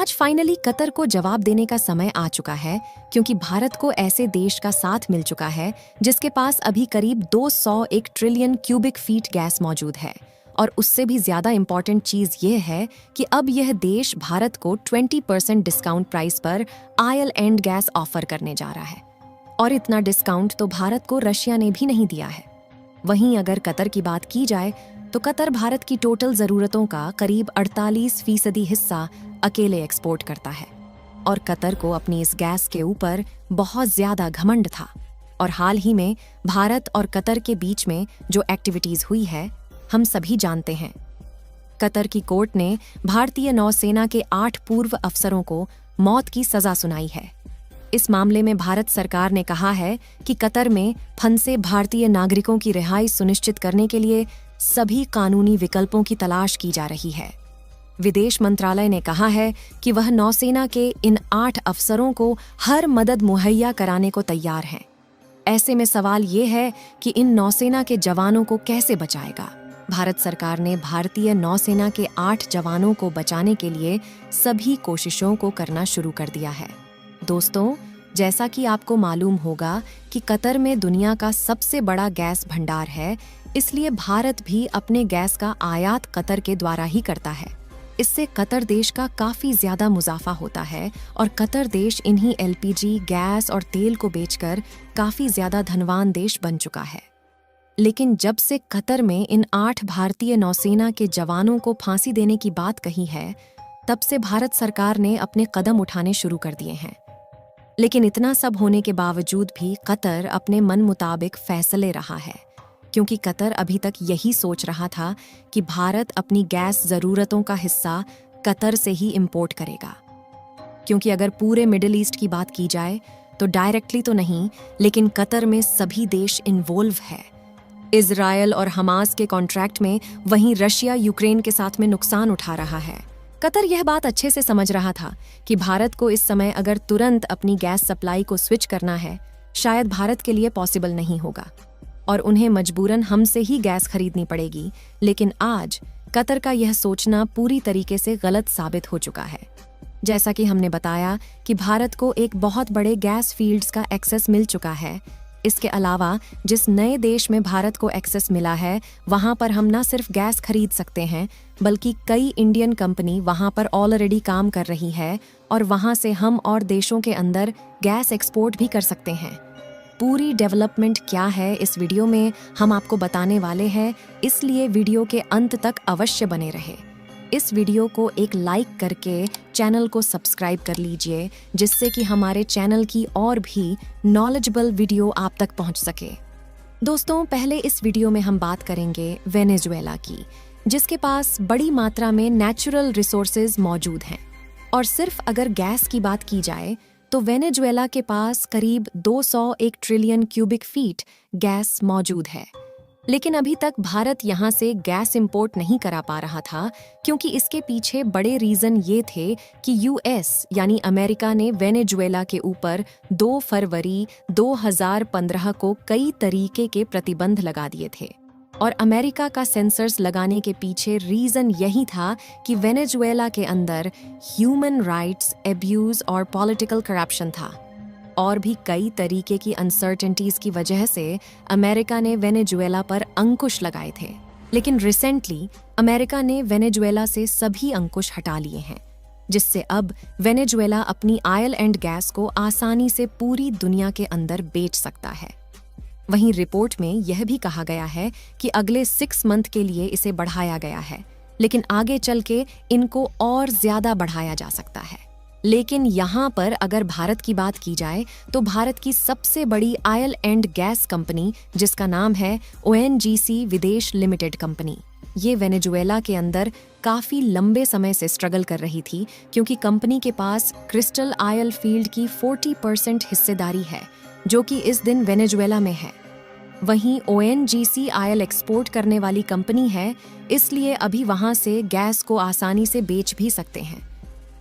आज finally Qatar को जवाब देने का समय आ चुका है, क्योंकि भारत को ऐसे देश का साथ मिल चुका है जिसके पास अभी करीब 201 ट्रिलियन क्यूबिक फीट गैस मौजूद है। और उससे भी ज्यादा इम्पोर्टेंट चीज ये है कि अब यह देश भारत को 20% डिस्काउंट प्राइस पर आयल एंड गैस ऑफर करने जा रहा है। और इतना डिस्काउंट तो भारत को रशिया ने भी नहीं दिया है। वहीं अगर कतर की बात की जाए तो कतर भारत की टोटल ज़रूरतों का करीब 48% हिस्सा अकेले एक्सपोर्ट करता है। और कतर को अपनी इस गैस के ऊपर बहुत ज़्यादा घमंड था। और हाल ही में भारत और कतर के बीच में जो एक्टिविटीज़ हुई है हम सभी जानते हैं। कतर की कोर्ट ने भारतीय नौसेना के 8 पूर्व अफसरों को मौत की सज़ा सुनाई है। इस मामले में भारत सरकार ने कहा है कि कतर में फंसे भारतीय नागरिकों की रिहाई सुनिश्चित करने के लिए सभी कानूनी विकल्पों की तलाश की जा रही है। विदेश मंत्रालय ने कहा है कि वह नौसेना के इन 8 अफसरों को हर मदद मुहैया कराने को तैयार है। ऐसे में सवाल ये है कि इन नौसेना के जवानों को कैसे बचाएगा। भारत सरकार ने भारतीय नौसेना के 8 जवानों को बचाने के लिए सभी कोशिशों को करना शुरू कर दिया है। दोस्तों, जैसा कि आपको मालूम होगा कि कतर में दुनिया का सबसे बड़ा गैस भंडार है, इसलिए भारत भी अपने गैस का आयात कतर के द्वारा ही करता है। इससे कतर देश का काफ़ी ज़्यादा मुनाफा होता है और कतर देश इन्हीं एलपीजी, गैस और तेल को बेचकर काफ़ी ज़्यादा धनवान देश बन चुका है। लेकिन जब से कतर में इन 8 भारतीय नौसेना के जवानों को फांसी देने की बात कही है, तब से भारत सरकार ने अपने कदम उठाने शुरू कर दिए हैं। लेकिन इतना सब होने के बावजूद भी कतर अपने मन मुताबिक फैसले रहा है, क्योंकि कतर अभी तक यही सोच रहा था कि भारत अपनी गैस ज़रूरतों का हिस्सा कतर से ही इंपोर्ट करेगा। क्योंकि अगर पूरे मिडिल ईस्ट की बात की जाए तो डायरेक्टली तो नहीं, लेकिन कतर में सभी देश इन्वॉल्व है। इजरायल और हमास के कॉन्ट्रैक्ट में, वहीं रशिया यूक्रेन के साथ में नुकसान उठा रहा है। कतर यह बात अच्छे से समझ रहा था कि भारत को इस समय अगर तुरंत अपनी गैस सप्लाई को स्विच करना है, शायद भारत के लिए पॉसिबल नहीं होगा और उन्हें मजबूरन हमसे ही गैस खरीदनी पड़ेगी। लेकिन आज कतर का यह सोचना पूरी तरीके से गलत साबित हो चुका है। जैसा कि हमने बताया कि भारत को एक बहुत बड़े गैस फील्ड्स का एक्सेस मिल चुका है। इसके अलावा जिस नए देश में भारत को एक्सेस मिला है, वहां पर हम न सिर्फ गैस खरीद सकते हैं, बल्कि कई इंडियन कंपनी वहां पर ऑलरेडी काम कर रही है और वहां से हम और देशों के अंदर गैस एक्सपोर्ट भी कर सकते हैं। पूरी डेवलपमेंट क्या है इस वीडियो में हम आपको बताने वाले हैं, इसलिए वीडियो के अंत तक अवश्य बने रहे। इस वीडियो को एक लाइक करके चैनल को सब्सक्राइब कर लीजिए, जिससे कि हमारे चैनल की और भी नॉलेजेबल वीडियो आप तक पहुंच सके। दोस्तों, पहले इस वीडियो में हम बात करेंगे वेनेजुएला की, जिसके पास बड़ी मात्रा में नेचुरल रिसोर्सेज मौजूद हैं। और सिर्फ अगर गैस की बात की जाए तो वेनेजुएला के पास करीब 201 ट्रिलियन क्यूबिक फीट गैस मौजूद है। लेकिन अभी तक भारत यहाँ से गैस इंपोर्ट नहीं करा पा रहा था, क्योंकि इसके पीछे बड़े रीज़न ये थे कि यूएस यानी अमेरिका ने वेनेजुएला के ऊपर 2 फरवरी 2015 को कई तरीके के प्रतिबंध लगा दिए थे। और अमेरिका का सेंसर्स लगाने के पीछे रीज़न यही था कि वेनेजुएला के अंदर ह्यूमन राइट्स एब्यूज़ और पॉलिटिकल करप्शन था। और भी कई तरीके की अनसर्टेनिटीज की वजह से अमेरिका ने वेनेजुएला पर अंकुश लगाए थे। लेकिन रिसेंटली अमेरिका ने वेनेजुएला से सभी अंकुश हटा लिए हैं, जिससे अब वेनेजुएला अपनी आयल एंड गैस को आसानी से पूरी दुनिया के अंदर बेच सकता है। वहीं रिपोर्ट में यह भी कहा गया है कि अगले 6 मंथ के लिए इसे बढ़ाया गया है, लेकिन आगे चल के इनको और ज्यादा बढ़ाया जा सकता है। लेकिन यहाँ पर अगर भारत की बात की जाए तो भारत की सबसे बड़ी आयल एंड गैस कंपनी, जिसका नाम है ओएनजीसी विदेश लिमिटेड कंपनी, ये वेनेजुएला के अंदर काफ़ी लंबे समय से स्ट्रगल कर रही थी, क्योंकि कंपनी के पास क्रिस्टल आयल फील्ड की 40% हिस्सेदारी है, जो कि इस दिन वेनेजुएला में है। वहीं ओएनजीसी आयल एक्सपोर्ट करने वाली कंपनी है, इसलिए अभी वहाँ से गैस को आसानी से बेच भी सकते हैं।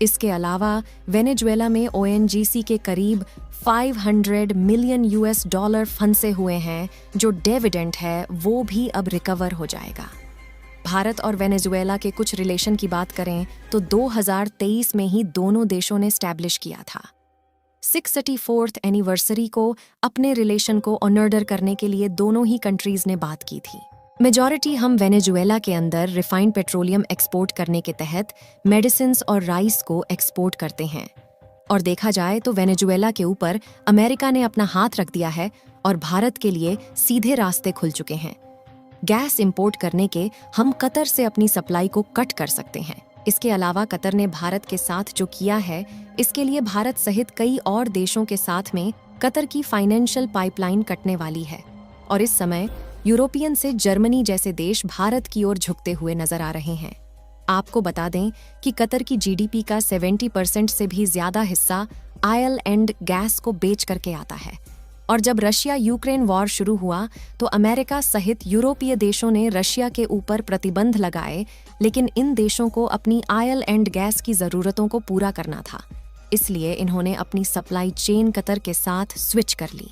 इसके अलावा वेनेजुएला में ओएनजीसी के करीब 500 मिलियन US डॉलर फंसे हुए हैं, जो डिविडेंड है वो भी अब रिकवर हो जाएगा। भारत और वेनेजुएला के कुछ रिलेशन की बात करें तो 2023 में ही दोनों देशों ने स्टैब्लिश किया था। 634th एनिवर्सरी को अपने रिलेशन को ऑनर्डर करने के लिए दोनों ही कंट्रीज ने बात की थी। मेजॉरिटी हम वेनेजुएला के अंदर रिफाइंड पेट्रोलियम एक्सपोर्ट करने के तहत मेडिसिन्स और राइस को एक्सपोर्ट करते हैं, और देखा जाए तो वेनेजुएला के ऊपर अमेरिका ने अपना हाथ रख दिया है और भारत के लिए सीधे रास्ते खुल चुके हैं। गैस इंपोर्ट करने के हम कतर से अपनी सप्लाई को कट कर सकते हैं। इसके अलावा कतर ने भारत के साथ जो किया है, इसके लिए भारत सहित कई और देशों के साथ में कतर की फाइनेंशियल पाइपलाइन कटने वाली है, और इस समय यूरोपियन से जर्मनी जैसे देश भारत की ओर झुकते हुए नजर आ रहे हैं। आपको बता दें कि कतर की जीडीपी का 70% से भी ज्यादा हिस्सा ऑयल एंड गैस को बेच करके आता है, और जब रशिया यूक्रेन वॉर शुरू हुआ तो अमेरिका सहित यूरोपीय देशों ने रशिया के ऊपर प्रतिबंध लगाए, लेकिन इन देशों को अपनी ऑयल एंड गैस की जरूरतों को पूरा करना था, इसलिए इन्होंने अपनी सप्लाई चेन कतर के साथ स्विच कर ली।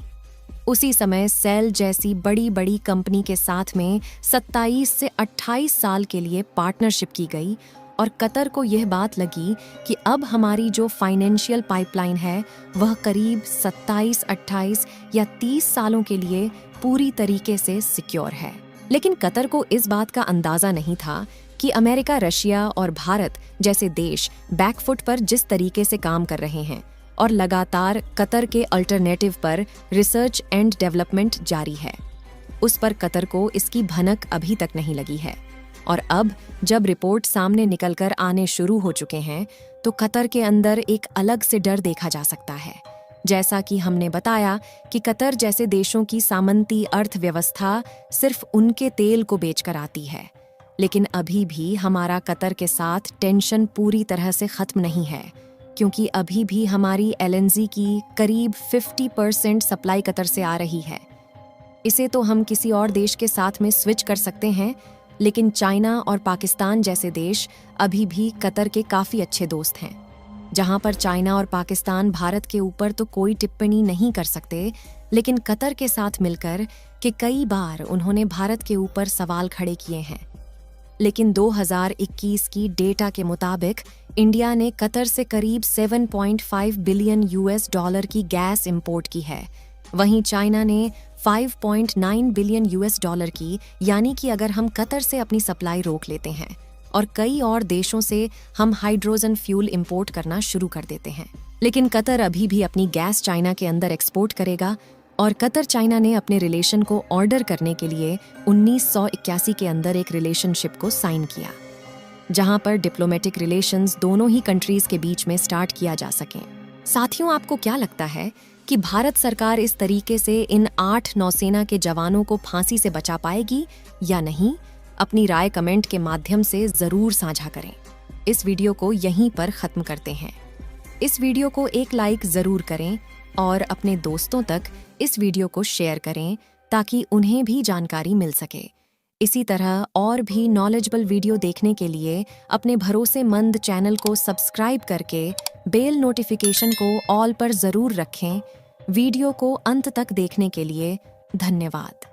उसी समय सेल जैसी बड़ी बड़ी कंपनी के साथ में 27 से 28 साल के लिए पार्टनरशिप की गई, और कतर को यह बात लगी कि अब हमारी जो फाइनेंशियल पाइपलाइन है वह करीब 27, 28 या 30 सालों के लिए पूरी तरीके से सिक्योर है। लेकिन कतर को इस बात का अंदाजा नहीं था कि अमेरिका, रशिया और भारत जैसे देश बैकफुट पर जिस तरीके से काम कर रहे हैं, और लगातार कतर के अल्टरनेटिव पर रिसर्च एंड डेवलपमेंट जारी है, उस पर कतर को इसकी भनक अभी तक नहीं लगी है। और अब जब रिपोर्ट सामने निकलकर आने शुरू हो चुके हैं तो कतर के अंदर एक अलग से डर देखा जा सकता है। जैसा कि हमने बताया कि कतर जैसे देशों की सामंती अर्थव्यवस्था सिर्फ उनके तेल को बेचकर आती है, लेकिन अभी भी हमारा कतर के साथ टेंशन पूरी तरह से खत्म नहीं है, क्योंकि अभी भी हमारी एलएनजी की करीब 50% सप्लाई कतर से आ रही है। इसे तो हम किसी और देश के साथ में स्विच कर सकते हैं, लेकिन चाइना और पाकिस्तान जैसे देश अभी भी कतर के काफ़ी अच्छे दोस्त हैं। जहां पर चाइना और पाकिस्तान भारत के ऊपर तो कोई टिप्पणी नहीं कर सकते, लेकिन कतर के साथ मिलकर के कई बार उन्होंने भारत के ऊपर सवाल खड़े किए हैं। लेकिन 2021 की डेटा के मुताबिक इंडिया ने कतर से करीब 7.5 बिलियन यूएस डॉलर की गैस इंपोर्ट की है, वहीं चाइना ने 5.9 बिलियन यूएस डॉलर की, यानी कि अगर हम कतर से अपनी सप्लाई रोक लेते हैं और कई और देशों से हम हाइड्रोजन फ्यूल इंपोर्ट करना शुरू कर देते हैं, लेकिन कतर अभी भी अपनी गैस चाइना के अंदर एक्सपोर्ट करेगा। और कतर चाइना ने अपने रिलेशन को ऑर्डर करने के लिए 1981 के अंदर एक रिलेशनशिप को साइन किया, जहां पर डिप्लोमेटिक रिलेशंस दोनों ही कंट्रीज के बीच में स्टार्ट किया जा सके। साथियों, आपको क्या लगता है कि भारत सरकार इस तरीके से इन 8 नौसेना के जवानों को फांसी से बचा पाएगी या नहीं? अपनी राय कमेंट के माध्यम से जरूर साझा करें। इस वीडियो को यहीं पर खत्म करते हैं। इस वीडियो को एक लाइक जरूर करें और अपने दोस्तों तक इस वीडियो को शेयर करें ताकि उन्हें भी जानकारी मिल सके। इसी तरह और भी नॉलेजेबल वीडियो देखने के लिए अपने भरोसेमंद चैनल को सब्सक्राइब करके बेल नोटिफिकेशन को ऑल पर जरूर रखें। वीडियो को अंत तक देखने के लिए धन्यवाद।